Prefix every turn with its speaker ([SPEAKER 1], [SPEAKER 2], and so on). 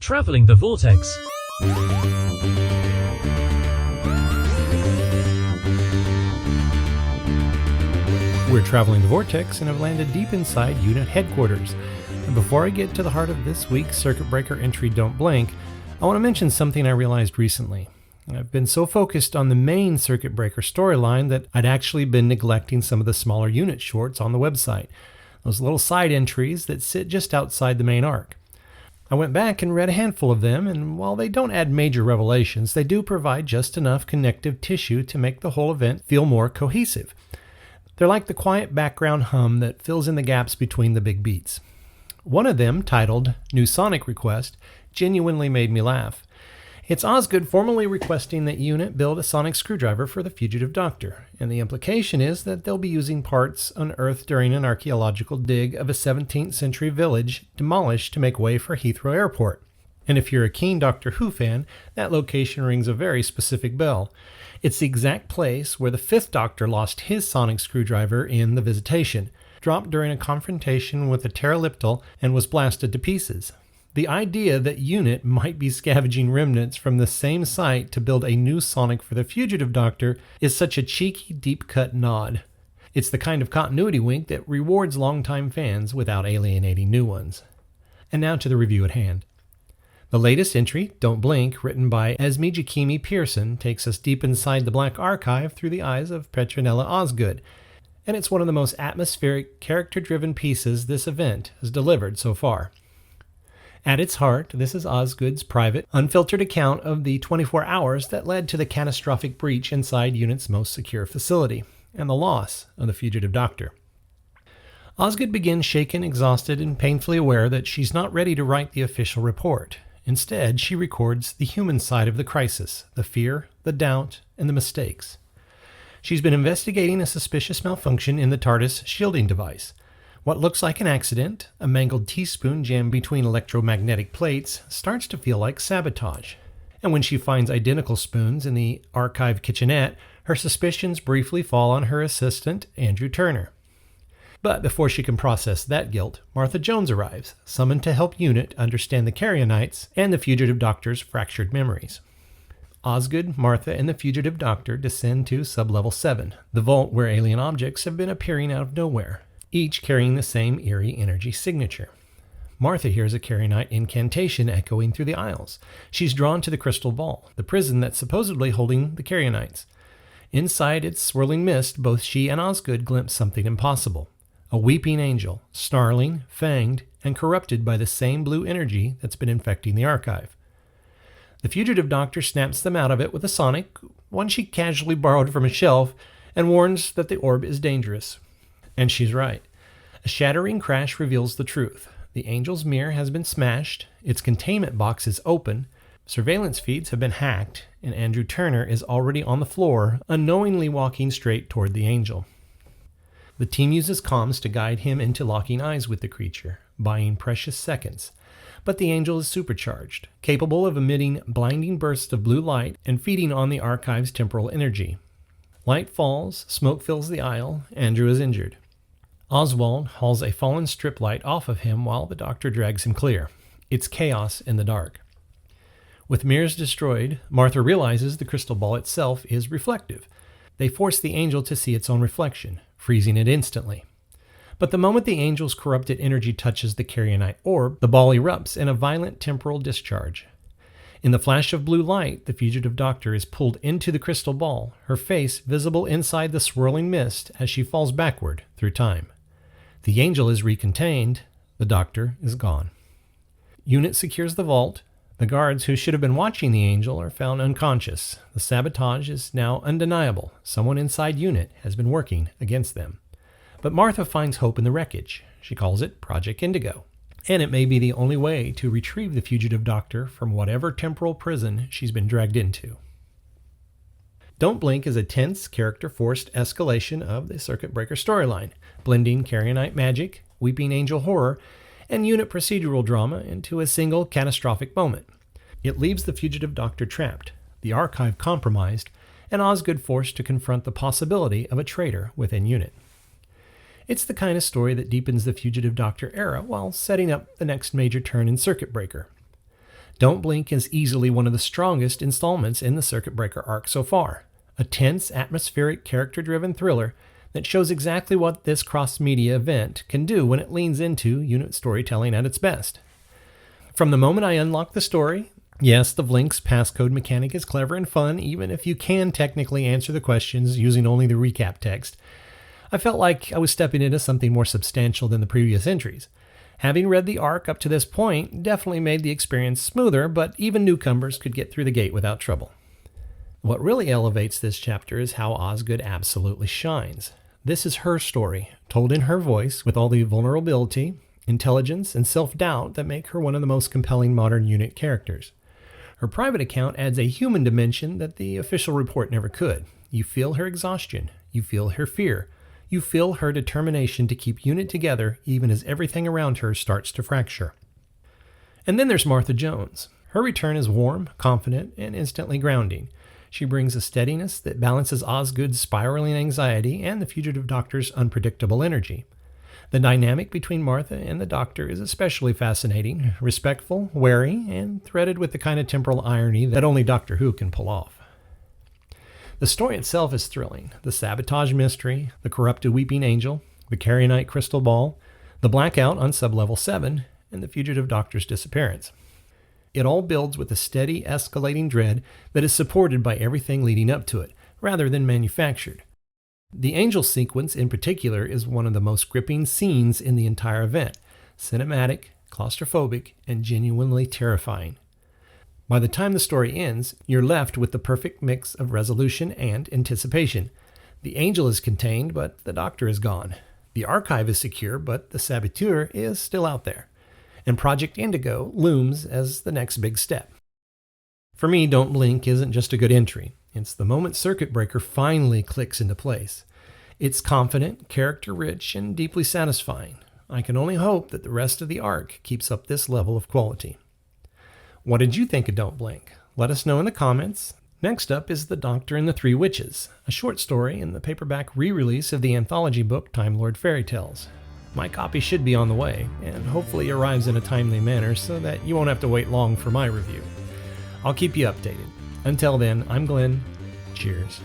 [SPEAKER 1] Traveling the Vortex.
[SPEAKER 2] We're traveling the Vortex and have landed deep inside unit headquarters. And before I get to the heart of this week's Circuit Breaker entry, Don't Blink, I want to mention something I realized recently. I've been so focused on the main Circuit Breaker storyline that I'd actually been neglecting some of the smaller unit shorts on the website, those little side entries that sit just outside the main arc. I went back and read a handful of them, and while they don't add major revelations, they do provide just enough connective tissue to make the whole event feel more cohesive. They're like the quiet background hum that fills in the gaps between the big beats. One of them, titled New Sonic Request, genuinely made me laugh. It's Osgood formally requesting that UNIT build a sonic screwdriver for the Fugitive Doctor, and the implication is that they'll be using parts unearthed during an archaeological dig of a 17th century village demolished to make way for Heathrow Airport. And if you're a keen Doctor Who fan, that location rings a very specific bell. It's the exact place where the 5th Doctor lost his sonic screwdriver in The Visitation, dropped during a confrontation with a pterodactyl and was blasted to pieces. The idea that UNIT might be scavenging remnants from the same site to build a new sonic for the Fugitive Doctor is such a cheeky, deep-cut nod. It's the kind of continuity wink that rewards longtime fans without alienating new ones. And now to the review at hand. The latest entry, Don't Blink, written by Esme Jakimi Pearson, takes us deep inside the Black Archive through the eyes of Petronella Osgood, and it's one of the most atmospheric, character-driven pieces this event has delivered so far. At its heart, this is Osgood's private, unfiltered account of the 24 hours that led to the catastrophic breach inside UNIT's most secure facility, and the loss of the Fugitive Doctor. Osgood begins shaken, exhausted, and painfully aware that she's not ready to write the official report. Instead, she records the human side of the crisis, the fear, the doubt, and the mistakes. She's been investigating a suspicious malfunction in the TARDIS shielding device. What looks like an accident, a mangled teaspoon jammed between electromagnetic plates, starts to feel like sabotage. And when she finds identical spoons in the archive kitchenette, her suspicions briefly fall on her assistant, Andrew Turner. But before she can process that guilt, Martha Jones arrives, summoned to help UNIT understand the Carrionites and the Fugitive Doctor's fractured memories. Osgood, Martha, and the Fugitive Doctor descend to Sublevel 7, the vault where alien objects have been appearing out of nowhere, each carrying the same eerie energy signature. Martha hears a Carrionite incantation echoing through the aisles. She's drawn to the crystal ball, the prison that's supposedly holding the Carrionites. Inside its swirling mist, both she and Osgood glimpse something impossible. A weeping angel, snarling, fanged, and corrupted by the same blue energy that's been infecting the archive. The Fugitive Doctor snaps them out of it with a sonic, one she casually borrowed from a shelf, and warns that the orb is dangerous. And she's right. A shattering crash reveals the truth. The angel's mirror has been smashed, its containment box is open, surveillance feeds have been hacked, and Andrew Turner is already on the floor, unknowingly walking straight toward the angel. The team uses comms to guide him into locking eyes with the creature, buying precious seconds. But the angel is supercharged, capable of emitting blinding bursts of blue light and feeding on the archive's temporal energy. Light falls, smoke fills the aisle, Andrew is injured. Oswald hauls a fallen strip light off of him while the Doctor drags him clear. It's chaos in the dark. With mirrors destroyed, Martha realizes the crystal ball itself is reflective. They force the angel to see its own reflection, freezing it instantly. But the moment the angel's corrupted energy touches the Carrionite orb, the ball erupts in a violent temporal discharge. In the flash of blue light, the Fugitive Doctor is pulled into the crystal ball, her face visible inside the swirling mist as she falls backward through time. The angel is recontained, the Doctor is gone. UNIT secures the vault. The guards who should have been watching the angel are found unconscious. The sabotage is now undeniable. Someone inside UNIT has been working against them. But Martha finds hope in the wreckage. She calls it Project Indigo. And it may be the only way to retrieve the Fugitive Doctor from whatever temporal prison she's been dragged into. Don't Blink is a tense, character-forced escalation of the Circuit Breaker storyline, blending Carrionite magic, weeping angel horror, and unit procedural drama into a single catastrophic moment. It leaves the Fugitive Doctor trapped, the archive compromised, and Osgood forced to confront the possibility of a traitor within UNIT. It's the kind of story that deepens the Fugitive Doctor era while setting up the next major turn in Circuit Breaker. Don't Blink is easily one of the strongest installments in the Circuit Breaker arc so far. A tense, atmospheric, character-driven thriller that shows exactly what this cross-media event can do when it leans into unit storytelling at its best. From the moment I unlocked the story, yes, the Blink's passcode mechanic is clever and fun, even if you can technically answer the questions using only the recap text. I felt like I was stepping into something more substantial than the previous entries. Having read the arc up to this point definitely made the experience smoother, but even newcomers could get through the gate without trouble. What really elevates this chapter is how Osgood absolutely shines. This is her story, told in her voice, with all the vulnerability, intelligence, and self-doubt that make her one of the most compelling modern unit characters. Her private account adds a human dimension that the official report never could. You feel her exhaustion. You feel her fear. You feel her determination to keep unit together even as everything around her starts to fracture. And then there's Martha Jones. Her return is warm, confident, and instantly grounding. She brings a steadiness that balances Osgood's spiraling anxiety and the Fugitive Doctor's unpredictable energy. The dynamic between Martha and the Doctor is especially fascinating, respectful, wary, and threaded with the kind of temporal irony that only Doctor Who can pull off. The story itself is thrilling. The sabotage mystery, the corrupted Weeping Angel, the Carrionite crystal ball, the blackout on Sublevel 7, and the Fugitive Doctor's disappearance. It all builds with a steady, escalating dread that is supported by everything leading up to it, rather than manufactured. The Angel sequence in particular is one of the most gripping scenes in the entire event, cinematic, claustrophobic, and genuinely terrifying. By the time the story ends, you're left with the perfect mix of resolution and anticipation. The Angel is contained, but the Doctor is gone. The archive is secure, but the saboteur is still out there. And Project Indigo looms as the next big step. For me, Don't Blink isn't just a good entry. It's the moment Circuit Breaker finally clicks into place. It's confident, character-rich, and deeply satisfying. I can only hope that the rest of the arc keeps up this level of quality. What did you think of Don't Blink? Let us know in the comments. Next up is The Doctor and the Three Witches, a short story in the paperback re-release of the anthology book Time Lord Fairy Tales. My copy should be on the way, and hopefully arrives in a timely manner so that you won't have to wait long for my review. I'll keep you updated. Until then, I'm Glenn. Cheers.